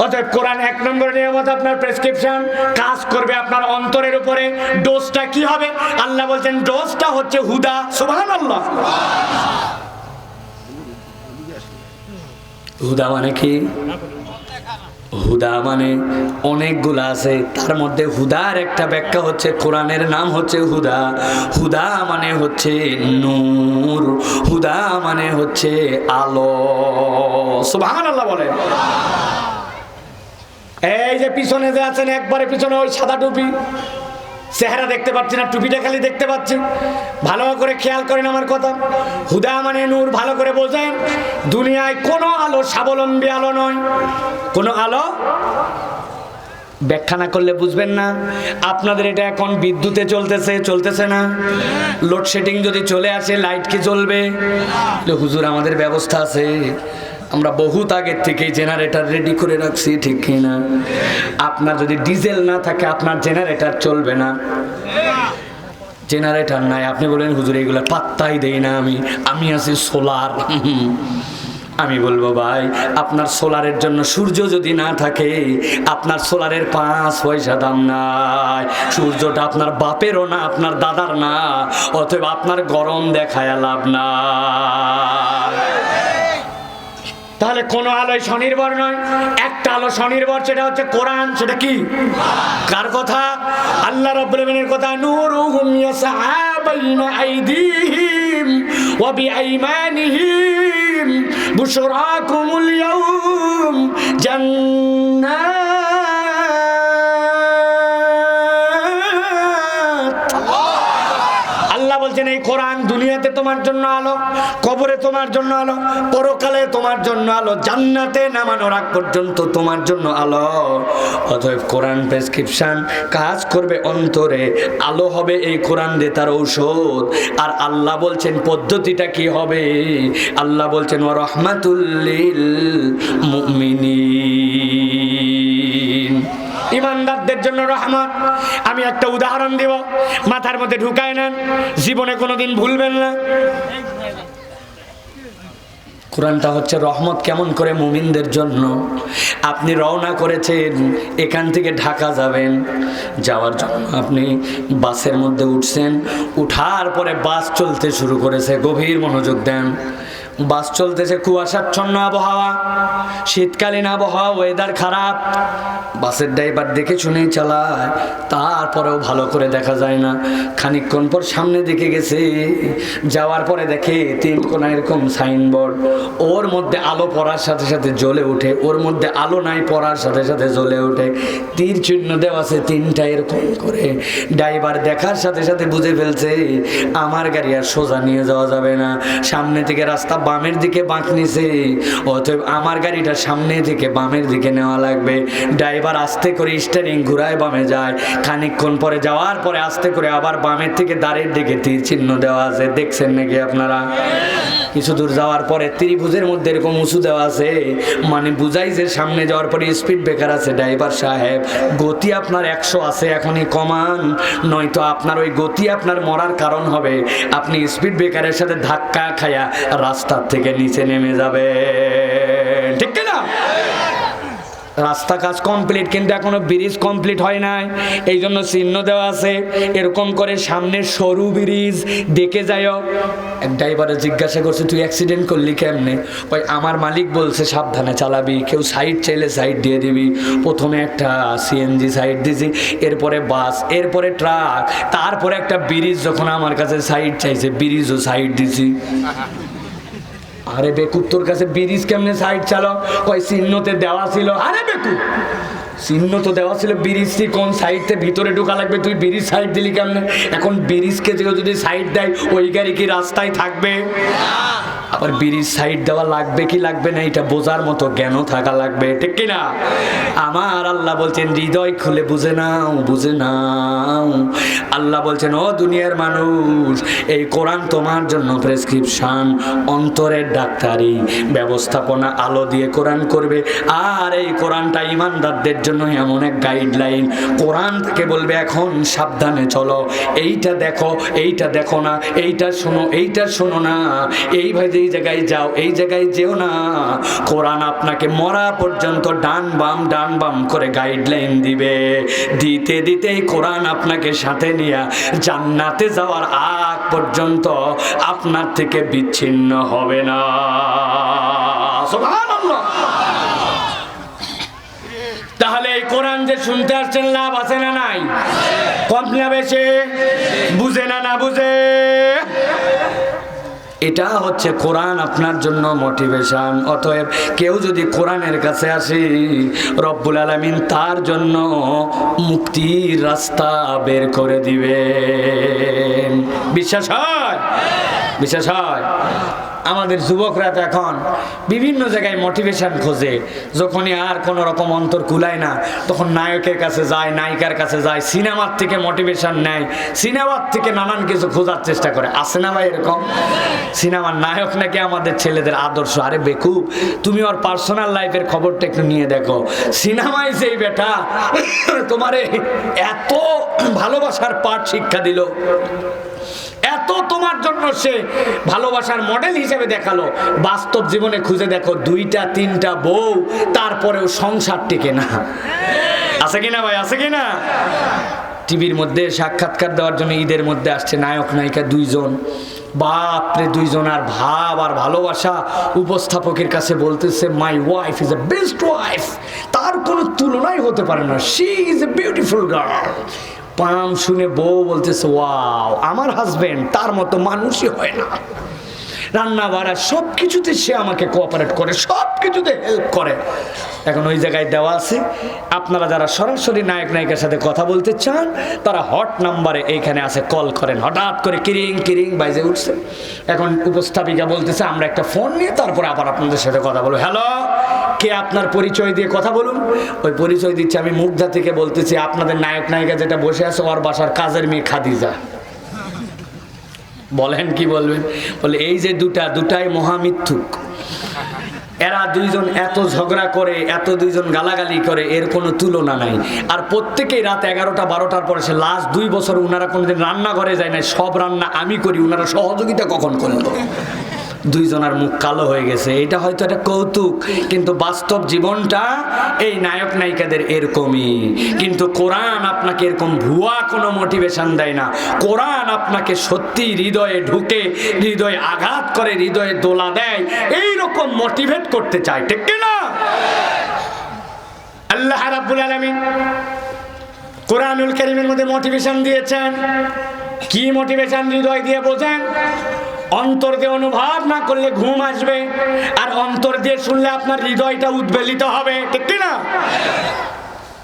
অতএব কোরআন 1 নম্বর নিয়ামত, আপনার প্রেসক্রিপশন কাজ করবে আপনার অন্তরের উপরে। ডোজটা কি হবে? আল্লাহ বলছেন ডোজটা হচ্ছে হুদা। সুবহানাল্লাহ। হুদা মানে কি? হুদা মানে অনেকগুলো আছে, তার মধ্যে হুদার একটা ব্যাখ্যা হচ্ছে কোরআনের নাম হচ্ছে হুদা। হুদা মানে হচ্ছে নূর, হুদা মানে হচ্ছে আলো। সুবহানাল্লাহ বলে। এই যে পিছনে যে আছেন, একবারে পিছনে ওই সাদা টুপি, চেহারা দেখতে পাচ্ছি না, টুপিটা খালি দেখতে পাচ্ছি, ভালো করে খেয়াল করেন আমার কথা। হুদা মানে নূর, ভালো করে বোঝেন। দুনিয়ায় কোনো আলো স্বাবলম্বী আলো নয়, কোনো আলো ব্যাখ্যা না করলে বুঝবেন না। আপনাদের এটা এখন বিদ্যুতে চলতেছে না? লোডশেডিং যদি চলে আসে লাইট কি জ্বলবে? হুজুর আমাদের ব্যবস্থা আছে, আমরা বহুত আগের থেকেই জেনারেটর রেডি করে রাখছি, ঠিক কিনা? আপনার যদি ডিজেল না থাকে আপনার জেনারেটর চলবে না। জেনারেটর নাই, আপনি বলেন হুজুর এগুলো পাত্তাই দেই না, আমি আছি সোলার। আমি বলবো ভাই, আপনার সোলারের জন্য সূর্য যদি না থাকে আপনার সোলারের 5 পয়সা দাম নাই। সূর্যটা আপনার বাপেরও না, আপনার দাদার না, অতএব আপনার গরম দেখায় লাভ না। তাহলে কোন আলোয় স্বনির্ভর নয়, একটা আলো স্বনির্ভর, সেটা হচ্ছে কোরআন। সেটা কি? কার কথা? আল্লাহ রাব্বুল আলামিনের কথা। নূরুহুম ইয়াসআ বাইনা আইদিহিম ওয়া বিআইমানিহিম বুশরাকুমুল ইয়াওম জান্নাত। আল্লাহ বলছেন এই কোরআন দুনিয়াতে তোমার জন্য আলো, কবরে তোমার জন্য আলো, পরকালে তোমার জন্য আলো, জান্নাতে নামানোর আগ পর্যন্ত তোমার জন্য আলো। অতএব কোরআন প্রেসক্রিপশন কাজ করবে অন্তরে, আলো হবে এই কোরআন দিয়ে তার ঔষধ। আর আল্লাহ বলছেন পদ্ধতিটা কি হবে? আল্লাহ বলছেন ওয়া রাহমাতুল লিল মুমিনিন, ইমানদারদের জন্য রহমত। আমি একটা উদাহরণ দেব, মাথার মধ্যে ঢুকায় নেন, জীবনে কোনোদিন ভুলবেন না। কোরআনটা হচ্ছে রহমত কেমন করে মুমিনদের জন্য। আপনি রওনা করেছেন, এখান থেকে ঢাকা যাবেন, যাওয়ার জন্য আপনি বাসের মধ্যে উঠছেন, উঠার পরে বাস চলতে শুরু করেছে, গভীর মনোযোগ দেন। বাস চলতেছে, কুয়াশাচ্ছন্ন আবহাওয়া, শীতকালীন আবহাওয়া, ওয়েদার খারাপ। বাসের ড্রাইভার দেখে শুনেই চালায়, তারপরেও ভালো করে দেখা যায় না। খানিকক্ষণ পর সামনে দিকে গেছে, যাওয়ার পরে দেখে 3 কোণা এরকম সাইনবোর্ড, ওর মধ্যে আলো পড়ার সাথে সাথে জ্বলে ওঠে, ওর মধ্যে আলো নাই পড়ার সাথে সাথে জ্বলে ওঠে। তীর চিহ্ন দেওয়া আছে 3টা এরকম করে। ড্রাইভার দেখার সাথে সাথে বুঝে ফেলছে আমার গাড়ি আর সোজা নিয়ে যাওয়া যাবে না, সামনে থেকে রাস্তা বামের দিকে বাঁক নিছে, অতএব আমার গাড়িটা সামনে থেকে বামের দিকে নেওয়া লাগবে। ড্রাইভার আস্তে করে স্টিয়ারিং ঘুরায় বামে যায়, খানিকক্ষণ পরে যাওয়ার পরে আস্তে করে আবার বামের থেকে দাঁড়ের দিকে তীর চিহ্ন দেওয়া আছে, দেখছেন নাকি আপনারা? কিছু দূর যাওয়ার পরে ত্রিভুজের মধ্যে এরকম উঁচু দেওয়া আছে, মানে বুঝাই যে সামনে যাওয়ার পরে স্পিড ব্রেকার আছে। ড্রাইভার সাহেব, গতি আপনার 100 আছে, এখনই কমান, নয়তো আপনার ওই গতি আপনার মরার কারণ হবে। আপনি স্পিড ব্রেকারের সাথে ধাক্কা খায়া রাস্তার থেকে নিচে নেমে যাবে, ঠিক না? রাস্তা কাজ কমপ্লিট, কিন্তু এখনো ব্রিজ কমপ্লিট হয় নাই, এই জন্য চিহ্ন দেওয়া আছে এরকম করে সামনে সরু ব্রিজ দেখে যাও। এক ড্রাইভারে জিজ্ঞাসা করছে তুই অ্যাক্সিডেন্ট করলি কেমনে? ওই আমার মালিক বলছে সাবধানে চালাবি, কেউ সাইড চাইলে সাইড দিয়ে দিবি। প্রথমে একটা সিএনজি সাইড দিয়েছি, এরপরে বাস, এরপরে ট্রাক, তারপরে একটা ব্রিজ যখন আমার কাছে সাইড চাইছে ব্রিজও সাইড দিছি। আরে বেকুব, তোর কাছে ব্রিজ কেমনে সাইড চালো? কয় চিহ্নতে দেওয়া ছিল। আরে বেকুব, চিহ্ন তো দেওয়া ছিল, ব্রিজটি কোন সাইডতে ভিতরে ঢোকা লাগবে, তুই ব্রিজ সাইড দিলি কেমনে? এখন ব্রিজকে যদি সাইড দেয় ওই গাড়ি কি রাস্তায় থাকবে? আবার ব্রিজ সাইড দেওয়া লাগবে কি লাগবে না এটা বোঝার মতো জ্ঞানও থাকা লাগবে, ঠিক কিনা? আমার আল্লাহ বলছেন হৃদয় খুলে বুঝে নাও, বুঝে নাও। আল্লাহ বলছেন ও দুনিয়ার মানুষ, এই কোরআন তোমার জন্য প্রেসক্রিপশন, অন্তরের ডাক্তারি ব্যবস্থাপনা আলো দিয়ে কোরআন করবে। আর এই কোরআনটা ইমানদারদের জন্য এমন এক গাইডলাইন, কোরআন থেকে বলবে এখন সাবধানে চলো, এইটা দেখো, এইটা দেখো না, এইটা শোনো, এইটা শোনো না, এইভাবে এই জায়গায় যাও, এই জায়গায় যেও না। কোরআন আপনাকে মরা পর্যন্ত ডান বাম করে গাইডলাইন দিবে। দিতে দিতে কোরআন আপনাকে সাথে নিয়ে জান্নাতে যাওয়ার আগ পর্যন্ত আপনার থেকে বিচ্ছিন্ন হবে না। সুবহানাল্লাহ। তাহলে এই কোরআন যে শুনতে আসছেন, লাভ আছে না নাই? কম না বেশি? বুঝে না বুঝে? এটা হচ্ছে কোরআন আপনার জন্য মোটিভেশন। অতএব কেউ যদি কোরআনের কাছে আসে, রব্বুল আলামিন তার জন্য মুক্তির রাস্তা বের করে দিবেন। বিশ্বাস হয়? বিশ্বাস হয়? আমাদের যুবকরা তো এখন বিভিন্ন জায়গায় মোটিভেশন খোঁজে। যখনই আর কোনো রকম অন্তর কুলায় না, তখন নায়কের কাছে যায়, নায়িকার কাছে যায়, সিনেমার থেকে মোটিভেশন নেয়, সিনেমার থেকে নানান কিছু খোঁজার চেষ্টা করে। আছে না ভাই এরকম? সিনেমার নায়ক নাকি আমাদের ছেলেদের আদর্শ। আরে বেকুব, তুমি ওর পার্সোনাল লাইফের খবরটা একটু নিয়ে দেখো। সিনেমায় সেই বেটা তোমারে এত ভালোবাসার পাঠ শিক্ষা দিল, এত তোমার জন্য সে ভালোবাসার মডেল হিসেবে দেখালো, বাস্তব জীবনে খুঁজে দেখো 2টা 3টা বউ, তারপরেও সংসার টিকে না। আছে কিনা ভাই? আছে কিনা? টিভির মধ্যে সাক্ষাৎকার দেওয়ার জন্য ঈদের মধ্যে আসছে নায়ক নায়িকা 2 জন। বাপরে, 2 জনার ভাব আর ভালোবাসা। উপস্থাপকের কাছে বলতেছে, my wife is a best wife, তার কোনো তুলনাই হতে পারে না, she is a beautiful girl. পাম শুনে বউ বলতেছে, ওয়াও, আমার হাজবেন্ড তার মতো মানুষই হয় না। রান্না বাড়া সব কিছুতে সে আমাকে কোঅপারেট করে, সব কিছুতে হেল্প করে। এখন ওই জায়গায় দেওয়া আছে, আপনারা যারা সরাসরি নায়ক নায়িকার সাথে কথা বলতে চান, তারা হট নাম্বারে এইখানে আছে, কল করেন। হঠাৎ করে কিরিং কিরিং বাজে উঠছে। এখন উপস্থাপিকা বলতেছে, আমরা একটা ফোন নিয়ে তারপরে আবার আপনাদের সাথে কথা বলবো। হ্যালো, কে? আপনার পরিচয় দিয়ে কথা বলুন। ওই পরিচয় দিচ্ছে, আমি মুগ্ধা থেকে বলতেছি, আপনাদের নায়ক নায়িকা যেটা বসে আছে, ওর বাসার কাজের মেয়ে খাদিজা। বলেন কি বলবেন? বলে এই যে দুটাই মহামিথ্যুক। এরা 2 জন এত ঝগড়া করে, এত 2 জন গালাগালি করে, এর কোনো তুলনা নাই। আর প্রত্যেকেই রাত 11টা 12টার পরে, সে লাস্ট 2 বছর উনারা কোনোদিন রান্নাঘরে যায় না, সব রান্না আমি করি। উনারা সহযোগিতা কখন করলো? 2 জনের মুখ কালো হয়ে গেছে। এটা হয়তো একটা কৌতুক, কিন্তু বাস্তব জীবনটা এই নায়ক নায়িকাদের এরকমই। কিন্তু কোরআন আপনাকে এরকম ভুয়া কোনো মোটিভেশন দেয় না। কোরআন আপনাকে সত্যি হৃদয়ে ঢুকে, হৃদয়ে আঘাত করে, হৃদয়ে দোলা দেয়, এইরকম মোটিভেট করতে চায়। ঠিক না? আল্লাহ রাব্বুল আলামিন কোরআনুল কারীমের মধ্যে মোটিভেশন দিয়েছেন। কি মোটিভেশন? হৃদয় দিয়ে বোঝেন। অন্তর দিয়ে অনুভব না করলে ঘুম আসবে, আর অন্তর দিয়ে শুনলে আপনার হৃদয়টা উদ্বেলিত হবে। ঠিক না?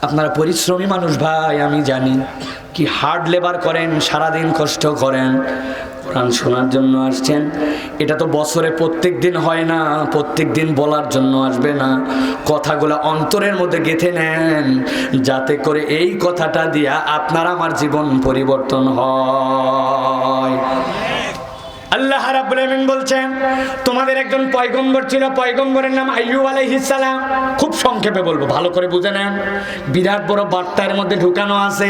আপনারা পরিশ্রমী মানুষ ভাই, আমি জানি কি হার্ড লেবার করেন, সারাদিন কষ্ট করেন, কোরআন শোনার জন্য আসছেন। এটা তো বছরে প্রত্যেক দিন হয় না, প্রত্যেক দিন বলার জন্য আসবে না। কথাগুলো অন্তরের মধ্যে গেঁথে নেন, যাতে করে এই কথাটা দিয়া আপনার আমার জীবন পরিবর্তন হয়। আল্লাহ রাব্বুল আলামিন বলছেন, তোমাদের একজন পয়গম্বর ছিল, পয়গম্বরের নাম আইয়ুব আলাইহিস সালাম। খুব সংক্ষেপে বলবো, ভালো করে বুঝে নেন, বিরাট বড় বার্তার মধ্যে ঢুকানো আছে।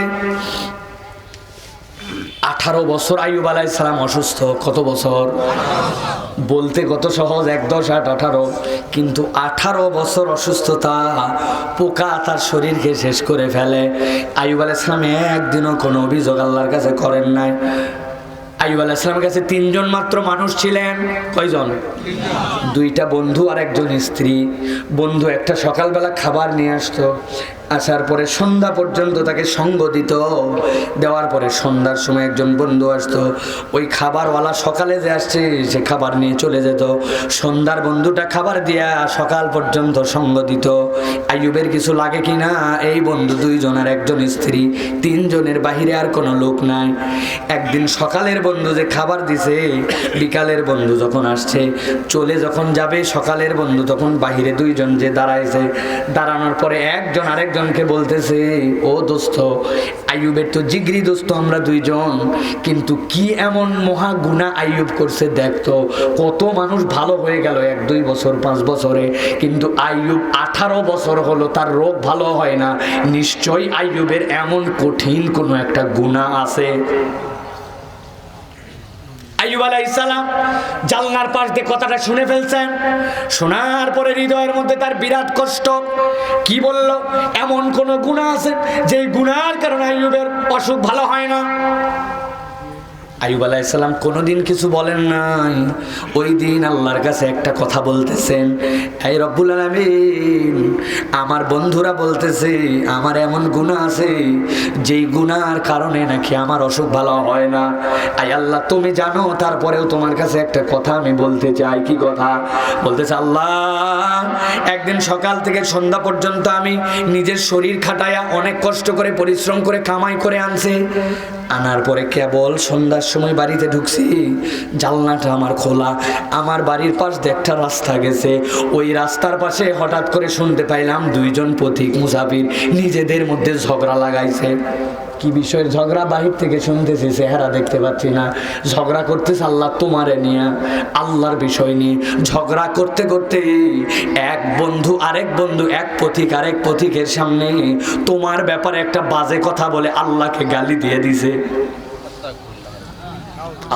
18 বছর আইয়ুব আলাইহিস সালাম অসুস্থ। কত বছর? বলতে কত সহজ, 1 10 8 18, কিন্তু 18 বছর অসুস্থতা পোকা তার শরীরকে শেষ করে ফেলে। আইয়ুব আলাইহিস সালাম একদিনও কোনো অভিযোগ আল্লাহর কাছে করেন নাই। আইয়ুব আলাইহিস সালামের কাছে 3 জন মাত্র মানুষ ছিলেন। কয়জন? 2টা বন্ধু আর 1 জন স্ত্রী। বন্ধু একটা সকালবেলা খাবার নিয়ে আসতো, আসার পরে সন্ধ্যা পর্যন্ত তাকে সঙ্গ দিত। দেওয়ার পরে সন্ধ্যার সময় একজন বন্ধু আসতো, ওই খাবারওয়ালা সকালে যে আসছে সে খাবার নিয়ে চলে যেত। সন্ধ্যার বন্ধুটা খাবার দিয়া সকাল পর্যন্ত সঙ্গ দিত। আইয়ুবের কিছু লাগে কিনা, এই বন্ধু 2 জন আর 1 জন স্ত্রী, 3 জনের বাহিরে আর কোনো লোক নাই। একদিন সকালের বন্ধু যে খাবার দিছে, বিকালের বন্ধু যখন আসছে, চলে যখন যাবে, সকালের বন্ধু তখন বাহিরে 2 জন যে দাঁড়াইছে। দাঁড়ানোর পরে একজন আরেকজনকে বলতেছে, ও দোস্ত, আইয়ুবের তো জিগরি দোস্ত আমরা 2 জন, কিন্তু কি এমন মহা গুনাহ আইয়ুব করছে দেখতো। কত মানুষ ভালো হয়ে গেল 1 2 বছর 5 বছরে, কিন্তু আইয়ুব 18 বছর হলো তার রোগ ভালো হয় না। নিশ্চয়ই আইয়ুবের এমন কঠিন কোনো একটা গুনাহ আছে। আইয়ুব আলাইহিস সালাম জানলার পাশ দিয়ে কথাটা শুনে ফেলছেন। শোনার পরে হৃদয়ের মধ্যে তার বিরাট কষ্ট। কি বলল? এমন কোন গুনাহ আছে যে গুনার কারণে আইয়ুবের অসুখ ভালো হয় না? আইয়ুব আলাইহিস সালাম কোনোদিন কিছু বলেন নাই। ওই দিন আল্লাহর কাছে একটা কথা বলতেছেন, এই রব্বুল আলামিন, আমার বন্ধুরা বলতেছে আমার এমন গুনাহ আছে যেই গুনার কারণে নাকি আমার অসুখ ভালো হয় না। আয় আল্লাহ, তুমি জানো, তারপরেও তোমার কাছে একটা কথা আমি বলতে চাই। কি কথা? বলতেছে, আল্লাহ, একদিন সকাল থেকে সন্ধ্যা পর্যন্ত আমি নিজের শরীর খাটায়া অনেক কষ্ট করে পরিশ্রম করে কামাই করে আনছি। আনার পরে কেবল সন্ধ্যার সময় বাড়িতে ঢুকছি, জানলাটা আমার খোলা, আমার বাড়ির পাশ দিয়ে একটা রাস্তা গেছে। ওই রাস্তার পাশে হঠাৎ করে শুনতে পাইলাম দুইজন পথিক মুসাফির নিজেদের মধ্যে ঝগড়া লাগাইছে। কি বিষয়ের ঝগড়া? বাহির থেকে শুনতেছি, চেহারা দেখতে পাচ্ছি না। ঝগড়া করতেছে আল্লাহ তোমারে নিয়ে, আল্লাহর বিষয় নিয়ে ঝগড়া করতে করতে এক বন্ধু আরেক বন্ধু, এক পথিক আরেক পথিকের সামনে তোমার ব্যাপারে একটা বাজে কথা বলে আল্লাহকে গালি দিয়ে দিছে।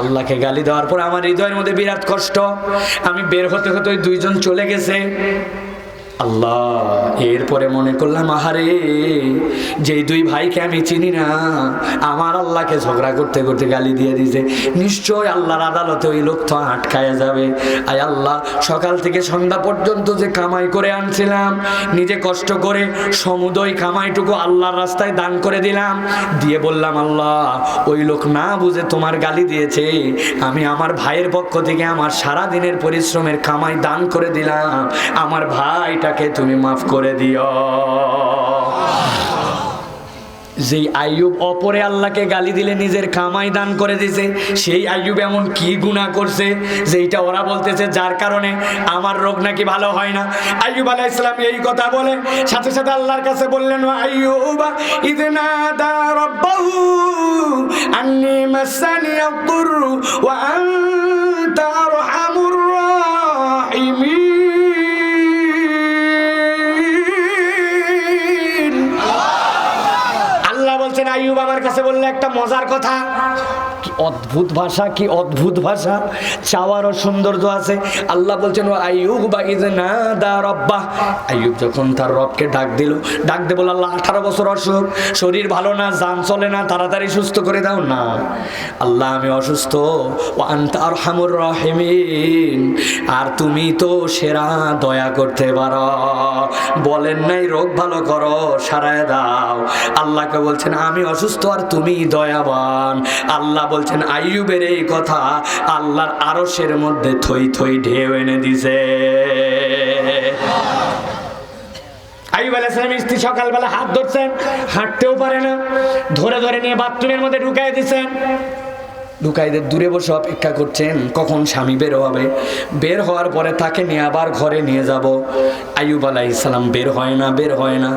আল্লাহকে গালি দেওয়ার পর আমার হৃদয়ের মধ্যে বিরাট কষ্ট। আমি বের হতে হতে ওই দুইজন চলে গেছে। আল্লাহ, এরপরে মনে করলাম, আহারে, যেই দুই ভাইকে আমি চিনি না আমার আল্লাহকে ঝগড়া করতে করতে গালি দিয়ে দিয়েছে, নিশ্চয় আল্লাহর আদালতে ওই লোক তো আটকায়া যাবে। আয় আল্লাহ, সকাল থেকে সন্ধ্যা পর্যন্ত যে কামাই করে আনছিলাম, নিজে কষ্ট করে সমুদয় কামাইটুকু আল্লাহর রাস্তায় দান করে দিলাম, দিয়ে বললাম, আল্লাহ, ওই লোক না বুঝে তোমার গালি দিয়েছে, আমি আমার ভাইয়ের পক্ষ থেকে আমার সারা দিনের পরিশ্রমের কামাই দান করে দিলাম, আমার ভাইটা তুমি মাফ করে দিও। যেই আইয়ুব অপরে আল্লাহকে গালি দিলে নিজের কামাই দান করে দিয়েছে, সেই আইয়ুব এমন কি গুনাহ করছে যেটা ওরা বলতেছে যার কারণে আমার রোগ নাকি ভালো হয় না? আইয়ুব আলাইহিস সালাম এই কথা বলে সাথে সাথে আল্লাহর কাছে বললেন, আইয়ুব ইয নাদা রাব্বাহু আন্নী মাসানি আদ-দুররু ওয়া আনতা আরহামুর রাহিমিন। আইয়ুব আমার কাছে বললে একটা মজার কথা। কি অদ্ভুত ভাষা, কি অদ্ভুত ভাষা, চাওয়ারও সৌন্দর্য আছে। আল্লাহ বলছেন, আইয়ুব ইয নাদা রাব্বাহ, আইয়ুব যখন তার রবকে ডাক দিল, ডাক দে বল, আল্লাহ 18 বছর অসুখ, শরীর ভালো না, জান চলে না, তাড়াতাড়ি সুস্থ করে দাও না। আল্লাহ, আমি অসুস্থ, ওয়া আনতা আরহামুর রাহিমিন, আর তুমি তো সেরা দয়া করতে পারো, বলেন নাই রোগ ভালো করো, সারায় দাও। আল্লাহকে বলছেন আমি অসুস্থ আর তুমি দয়াবান। আল্লাহ বলছেন আইয়ুবের এই কথা আল্লাহর আরশের মধ্যে থই থই ঢেউ এনে দিছে। আইয়ুব আলাইহিস সালাম স্ত্রী সকালবেলা হাত ধরছেন, হাঁটতেও পারে না, ধরে ধরে নিয়ে বাথরুমের মধ্যে ঢুকাই দিছেন। ঢুকাইদের দূরে বসে অপেক্ষা করছেন কখন স্বামী বের হবে। বের হওয়ার পরে তাকে নিয়ে আবার ঘরে নিয়ে যাব। আইয়ুব আলাইহিস সালাম বের হয় না, বের হয় না।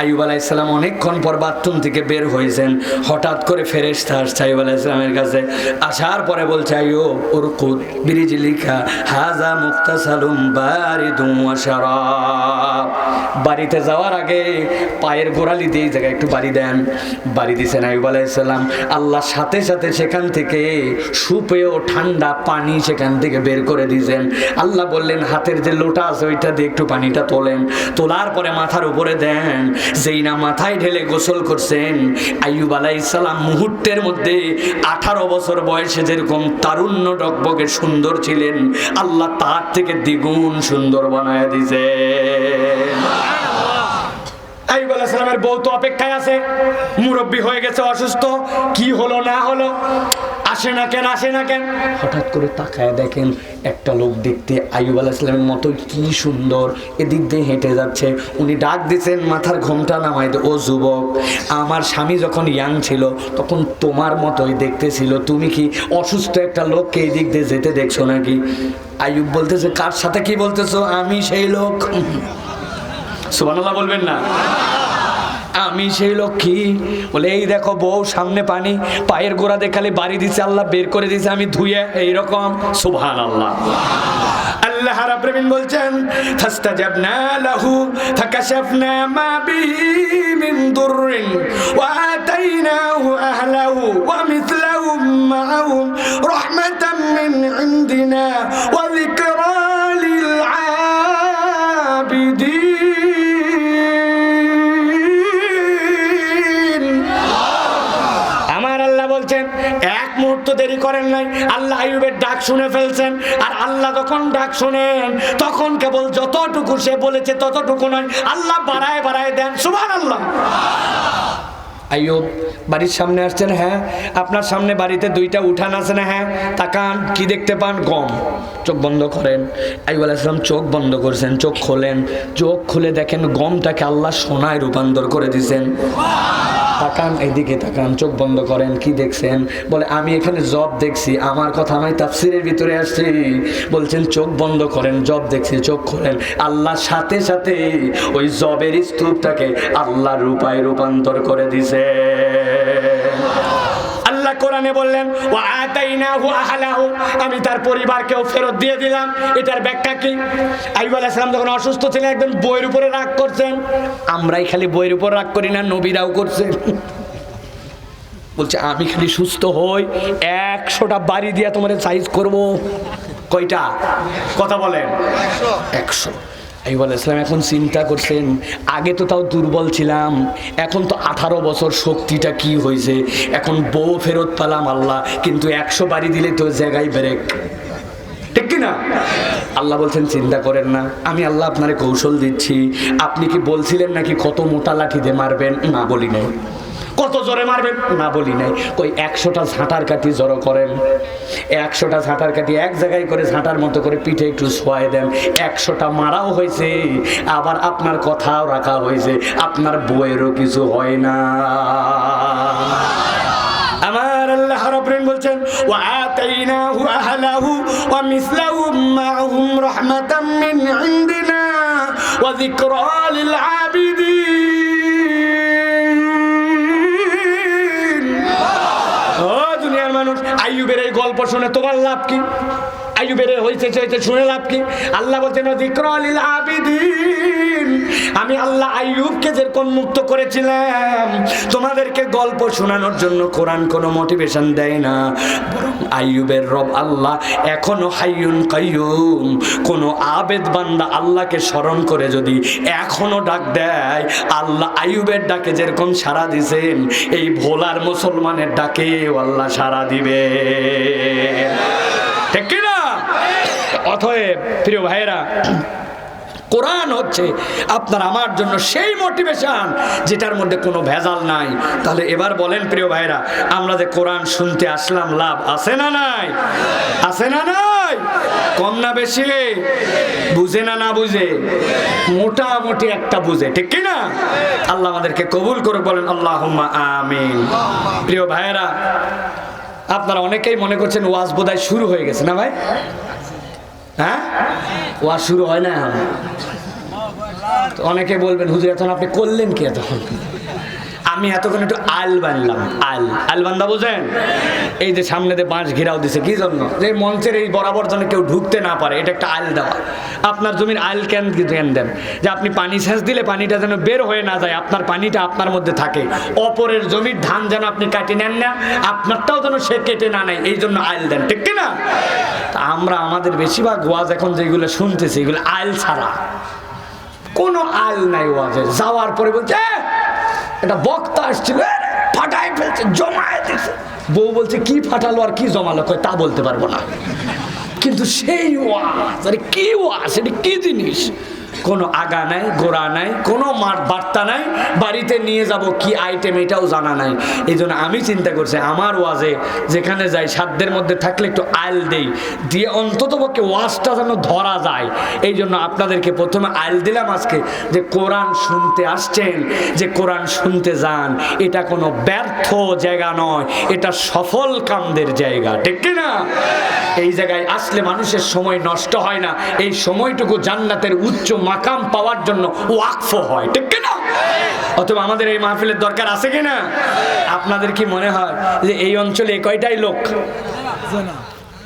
আইয়ুব আলাইহিস সালাম অনেকক্ষণ পর বাথরুম থেকে বের হয়েছেন। হঠাৎ করে ফেরেশতা আসছে আইয়ুব আলাইহিস সালামের কাছে। আসার পরে বলছে, আইয়ুব উরকুদ বিরিজলিকা হাযা মুগতাসালুম বারিদুম ওয়া শারাব। বাড়িতে যাওয়ার আগে পায়ের গোড়ালি দিয়ে এই জায়গায় একটু বাড়ি দেন। বাড়ি দিয়েছেন আইয়ুব আলাইহিস সালাম। আল্লাহর সাথে সাথে সেখান থেকে সুপেয় ঠান্ডা পানি সেখান থেকে বের করে দিয়েছেন। আল্লাহ বললেন, হাতের যে লোটা আছে ওইটা দিয়ে একটু পানিটা তোলেন, তোলার পরে মাথার উপরে দেন। যেই না মাথায় ঢেলে গোসল করছেন, আইয়ুব আলাইহিস সালাম মুহূর্তের মধ্যে 18 বছর বয়সে যেরকম তারুণ্য ডগবগে সুন্দর ছিলেন, আল্লাহ তার থেকে দ্বিগুণ সুন্দর বানায় দিয়েছে। আইয়ুব আলাইহিস সালামের বউ তো অপেক্ষায় আছে, মুরব্বি হয়ে গেছে, অসুস্থ, কি হলো না হলো, আসে না কেন, আসে না কেন। হঠাৎ করে তাকায় দেখেন একটা লোক দেখতে আইয়ুব আলাইহিস সালামের মতো কি সুন্দর এদিক দিয়ে হেঁটে যাচ্ছে। উনি ডাক দিচ্ছেন, মাথার ঘোমটা নামাই দে, ও যুবক, আমার স্বামী যখন ইয়াং ছিল তখন তোমার মতোই দেখতে ছিল, তুমি কি অসুস্থ একটা লোককে এই দিক দিয়ে যেতে দেখছো নাকি? আইয়ুব বলতেছে, কার সাথে কি বলতেছো? আমি সেই লোক। সুবহানাল্লাহ বলবেন না? আমি সেই লোক। কি বলে? এই দেখো বউ, সামনে পানি, পায়ের গোড়া দেখালে বাড়ি দিছে, আল্লাহ বের করে দিছে, আমি ধুয়ে এইরকম। সুবহানাল্লাহ। আল্লাহ রাব্বুল আলামিন বলছেন, ফাস্তাজাবনা লাহু ফাকাশাফনা মা বিহি মিন দুররিন ওয়া আতাইনাহু আহলাহু ওয়া মিসলাহুম মাআহুম রাহমাতাম عندنا وذكرى للعابدين আমার আল্লাহ বলছেন এক মুহূর্ত দেরি করেন নাই, আল্লাহ আইয়ুবের ডাক শুনে ফেলছেন। আর আল্লাহ যখন ডাক শুনেন তখন কেবল যতটুকু সে বলেছে ততটুকু নয়, আল্লাহ বাড়ায় বাড়ায় দেন। সুবহানাল্লাহ। আইয়ুব বাড়ির সামনে আসছেন, হ্যাঁ আপনার সামনে বাড়িতে দুইটা উঠান আছে না, হ্যাঁ তাকান, কি দেখতে পান? গম। চোখ বন্ধ করেন। আইয়ুব আলাইহিস সালাম চোখ বন্ধ করছেন, চোখ খোলেন, চোখ খুলে দেখেন গমটাকে আল্লাহ সোনায় রূপান্তর করে দিয়েছেন। তাকান, এইদিকে তাকান, চোখ বন্ধ করেন, কি দেখছেন? বলে আমি এখানে জব দেখছি। আমার কথা আমি তাফসীরের ভিতরে আসছি। বলছেন চোখ বন্ধ করেন, জব দেখছি, চোখ খোলেন, আল্লাহ সাথে সাথে ওই জবের স্তূপটাকে আল্লাহ রূপায় রূপান্তর করে দিছে। আল্লাহ কোরআনে বললেন ওয়া আতাইনাহু আহলাহু, আমি তার পরিবারকেও ফেরত দিয়ে দিলাম। এটার ব্যাখ্যা কি? আইয়ুব আলাইহিস সালাম যখন অসুস্থ ছিলেন একদম বইয়ের উপরে রাগ করছেন। আমরাই খালি বইয়ের উপর রাগ করি না, নবীরাও করছেন। বলছে আমি খালি সুস্থ হই 100টা বাড়ি দিয়া তোমার সাইজ করব। কয়টা? কথা বলেন। 100। আইয়ুব আলাইহিস সালাম এখন চিন্তা করছেন, আগে তো তাও দুর্বল ছিলাম, এখন তো 18 বছর, শক্তিটা কি হয়েছে, এখন বউ ফেরত পেলাম আল্লাহ, কিন্তু 100 বাড়ি দিলে তো জায়গায় ব্রেক, ঠিক কিনা? আল্লাহ বলছেন চিন্তা করেন না, আমি আল্লাহ আপনারে কৌশল দিচ্ছি। আপনি কি বলছিলেন নাকি কত মোটা লাঠি দিয়ে মারবেন? না বলি নাই। কত জোরে মারবেন? না বলি নাই। ওই 100টা ঝাঁটার কাঠি জড়ো করেন, 100টা ঝাঁটার কাঠি এক জায়গায় করে ঝাঁটার মতো করে পিঠে একটু ছোঁয়ায় দেন। 100টা মারাও হয়েছে, আবার আপনার কথাও রাখা হয়েছে, আপনার বইয়েরও কিছু হয় না। আমার আল্লাহ রাব্বুল বলছেন ওয়া আতাইনাহু আহলাহু ওয়া মিসলাহুম মা'হুম রাহমাতাম মিন ইনদিনা ওয়া যিকরা লিল আবিদিন। ও দুনিয়ার মানুষ, আইয়ুবের এই গল্প শুনে তোমার লাভ কি? আইয়ুবের হইছে শুনে লাভ কি? আল্লাহ বলছেন যিকরা লিল আবিদিন, আমি আল্লাহ আইয়ুবকে যেরকম মুক্ত করেছিলাম, তোমাদেরকে গল্প শোনানোর জন্য কোরআন কোনো মোটিভেশন দেয় না, বরং আইয়ুবের রব আল্লাহ এখনো হাইয়ুন কাইয়ুম। কোনো আবেদ বান্দা আল্লাহকে স্মরণ করে যদি এখনো ডাক দেয়, আল্লাহ আইয়ুবের ডাকে যেরকম সাড়া দিয়েছেন, এই ভোলার মুসলমানের ডাকেও আল্লাহ সাড়া দিবে, ঠিক কি না? অতএব প্রিয় ভাইরা, কোরআন হচ্ছে আপনার আমার জন্য সেই মোটিভেশন যেটার মধ্যে কোনো ভেজাল নাই। তাহলে এবার বলেন প্রিয় ভাইরা, আমরা যে কোরআন শুনতে আসলাম, লাভ আছে না নাই? আছে না নাই? কম না বেশি? বুঝে না না বুঝে? মোটামুটি একটা বুঝে, ঠিক কি না? আল্লাহ আমাদেরকে কবুল করে, বলেন আল্লাহুম্মা আমিন। প্রিয় ভাইরা, আপনারা অনেকেই মনে করছেন ওয়াজ বোধহয় শুরু হয়ে গেছে না ভাই? হ্যাঁ, ওয়াজ শুরু হয় না। অনেকে বলবেন হুজুর এখন আপনি করলেন কি এতক্ষণ? আমি এতক্ষণ একটু আল বানলাম। আল বান্দা বুঝেন? এই যে সামনে দিয়ে বাঁশ ঘেরাও দিছে, কি জন্য? যে মঞ্চের এই বরাবর যেন কেউ ঢুকতে না পারে, এটা একটা আল দেওয়া। আপনার জমির আল কেন দেন? যে আপনি পানি সেচ দিলে পানিটা যেন বের হয়ে না যায়, আপনার পানিটা আপনার মধ্যে থাকে। অপরের জমির ধান যেন আপনি কাটে নেন না, আপনারটাও যেন সে কেটে না নেয়, এই জন্য আল দেন, ঠিক কিনা? আমরা আমাদের বেশিরভাগ ওয়াজ এখন যেগুলো শুনতেছি, এগুলো আল ছাড়া কোনো আল নাই ওয়াজের। যাওয়ার পরে বলছে এটা বক্তা আসছিল, ফাটাই ফেলছে, জমায় দিচ্ছে। বউ বলছে কি ফাটালো আর কি জমালো, কয় তা বলতে পারবো না, কিন্তু সেই ওয়াজ, আরে কি ওয়াজ, এটা কি জিনিস? কোনো আগা নাই, গোড়া নাই, কোনো বার্তা নাই, বাড়িতে নিয়ে যাব কি আইটেম এটাও জানা নাই। এই জন্য আমি চিন্তা করছি আমার ওয়াজে যেখানে যাই সাধ্যের মধ্যে থাকলে একটু আইল দেই, দিয়ে অন্ততপক্ষে ওয়াজটা যেন ধরা যায়। এই জন্য আপনাদেরকে প্রথমে আইল দিলাম আজকে, যে কোরআন শুনতে আসছেন, যে কোরআন শুনতে যান, এটা কোনো ব্যর্থ জায়গা নয়, এটা সফল কামদের জায়গা, ঠিক কিনা? এই জায়গায় আসলে মানুষের সময় নষ্ট হয় না, এই সময়টুকু জান্নাতের উচ্চ মাকাম পাওয়ার জন্য ওয়াকফ হয়, ঠিক কিনা? অথবা আমাদের এই মাহফিলের দরকার আছে কিনা? আপনাদের কি মনে হয় যে এই অঞ্চলে কয়টাই লোক?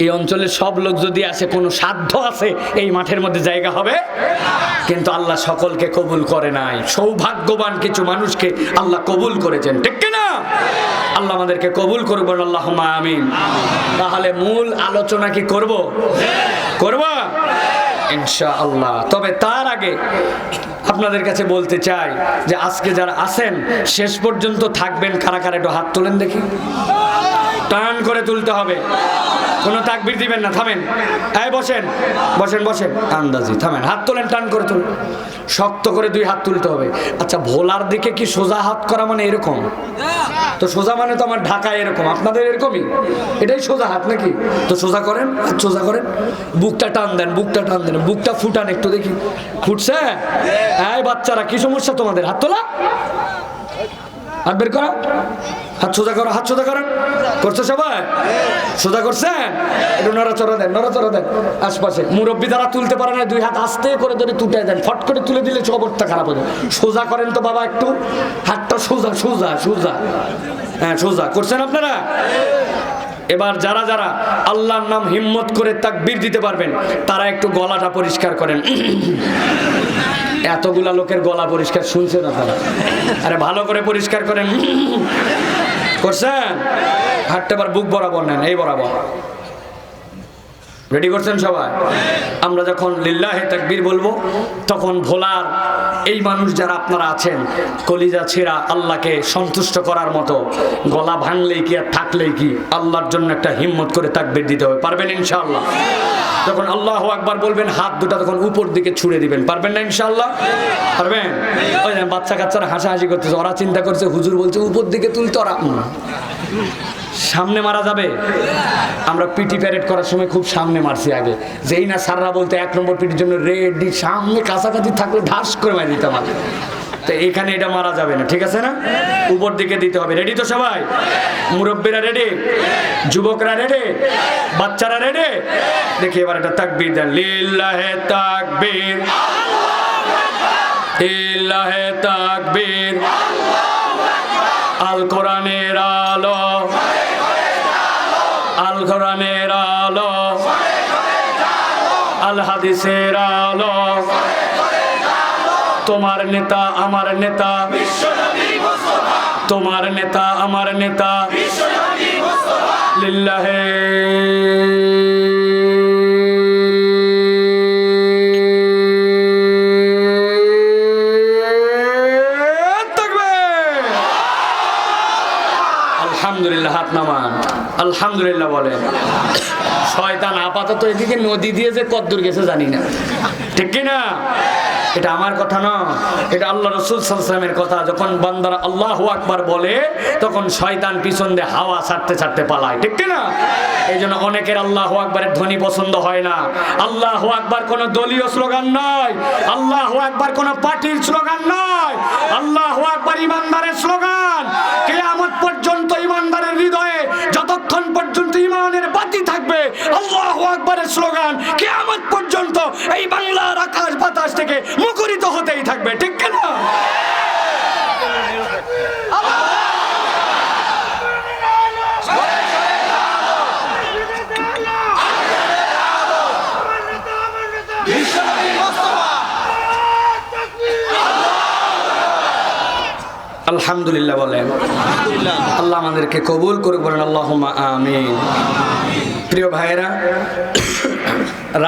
এই অঞ্চলের সব লোক যদি আসে, কোনো সাধ্য আছে এই মাঠের মধ্যে জায়গা হবে? কিন্তু আল্লাহ সকলকে কবুল করে নাই, সৌভাগ্যবান কিছু মানুষকে আল্লাহ কবুল করেছেন, ঠিক কিনা? আল্লাহ আমাদেরকে কবুল করবেন, আল্লাহুম্মা আমিন। তাহলে মূল আলোচনা কি করব? ইনশাআল্লাহ। তবে তার আগে আপনাদের কাছে বলতে চাই যে আজকে যারা আছেন শেষ পর্যন্ত থাকবেন কারা কারা, একটু হাত তোলেন দেখি। টান করে তুলতে হবে, কোনো তাকবীর দিবেন না, থামেন। এই বসেন বসেন বসেন, আন্দাজি থামেন, হাত তোলেন, টান করে তুলেন, শক্ত করে 2 হাত তুলতে হবে। আচ্ছা, ভোলার দিকে কি সোজা হাত করা মানে এরকম? তো সোজা মানে তো আমার ঢাকায় এরকম, আপনাদের এরকমই, এটাই সোজা হাত নাকি? তো সোজা করেন, হাত সোজা করেন, বুকটা টান দেন, বুকটা টান দেন, বুকটা ফুটান একটু দেখি, ফুটছে? এই বাচ্চারা, কি সমস্যা তোমাদের? হাত তোলা, হাত বের করা, হাত সোজা করো, হাত সোজা করেন। করছে সবাই? সোজা করছেন? একটু নড়াচড়া দেন, নড়াচড়া দেন। আশপাশে মুরব্বী যারা তুলতে পারে না 2 হাত আস্তে করে ধরে তুলে দেন, ফট করে তুলে দিলে অবস্থা খারাপ হয়ে যায়। সোজা করেন তো বাবা, একটু হাতটা সোজা সোজা সোজা, হ্যাঁ সোজা করছেন আপনারা? এবার যারা যারা আল্লাহর নাম হিম্মত করে তাকবীর দিতে পারবেন তারা একটু গলাটা পরিষ্কার করেন। এতগুলা লোকের গলা পরিষ্কার শুনছেন আপনারা? আরে ভালো করে পরিষ্কার করেন। করছেন? হাতটা আবার বুক বরাবর নেন, এই বরাবর। রেডি করছেন সবাই? আমরা যখন লিল্লাহে তাকবীর বলবো তখন ভোলার এই মানুষ যারা আপনারা আছেন, কলিজা ছেঁড়া আল্লাহকে সন্তুষ্ট করার মতো গলা ভাঙলেই কি আর থাকলেই কি, আল্লাহর জন্য একটা হিম্মত করে তাকবীর দিতে হবে। পারবেন ইনশাআল্লাহ? যখন আল্লাহু আকবার বলবেন হাত দুটো তখন উপর দিকে ছুঁড়ে দিবেন, পারবেন না ইনশাআল্লাহ? পারবেন? ওই বাচ্চা কাচ্চারা হাসাহাসি করতেছে, ওরা চিন্তা করছে হুজুর বলছে উপর দিকে তুলতে, ওরা সামনে মারা যাবে। আমরা পিটি প্যারেড করার সময় খুব সামনে মারছি আগে, যেই না স্যাররা বলতে 1 নম্বর পিটির জন্য রেডি, সামনে কাছাকাছি থাকলে ঢাস করে মারি দিতাম আগে। তো এখানে এটা মারা যাবে না, ঠিক আছে না? উপর দিকে দিতে হবে। রেডি তো সবাই? মুরব্বীরা রেডি? যুবকরা রেডি? বাচ্চারা রেডি? দেখি এবার একটা তাকবীর দেন, লিল্লাহে তাকবীর, লিল্লাহে তাকবীর। আল কোরআনের আলো, আল কোরআনের আলো, আল হাদিসের আলো, তোমার নেতা আমার নেতা, তোমার নেতা আমার নেতা, লিল্লাহে আলহামদুলিল্লাহ। হাত নামান, আলহামদুলিল্লাহ বলেন। শয়তান আপাতত এদিকে নদী দিয়ে যে কদ্দুর গেছে জানি না, ঠিক কিনা? এটা আমার কথা না, এটা আল্লাহ রাসূল সাল্লাল্লাহু আলাইহি ওয়াসাল্লামের কথা। যখন বান্দারা আল্লাহু আকবার বলে তখন শয়তান পিছন দিয়ে হাওয়া ছাড়তে ছাড়তে পালায়, ঠিক কিনা? এই জন্য অনেকের আল্লাহু আকবারের ধ্বনি পছন্দ হয় না। আল্লাহু আকবার কোনো দলীয় স্লোগান নয়, আল্লাহু আকবার কোনো পার্টির স্লোগান নয়, আল্লাহু আকবার ইমানদারের স্লোগান। কিয়ামত পর্যন্ত ইমানদারের হৃদয়ে যতক্ষণ পর্যন্ত ইমানের বাতি থাকবে আল্লাহু আকবারের স্লোগান কিয়ামত পর্যন্ত এই বাংলার আকাশ বাতাস থেকে মুখরিত হতেই থাকবে, ঠিক কিনা? আলহামদুলিল্লাহ বলেন। আল্লাহ আমাদেরকে কবুল করে বলেন, আল্লাহুম্মা আমিন। প্রিয় ভাইয়েরা,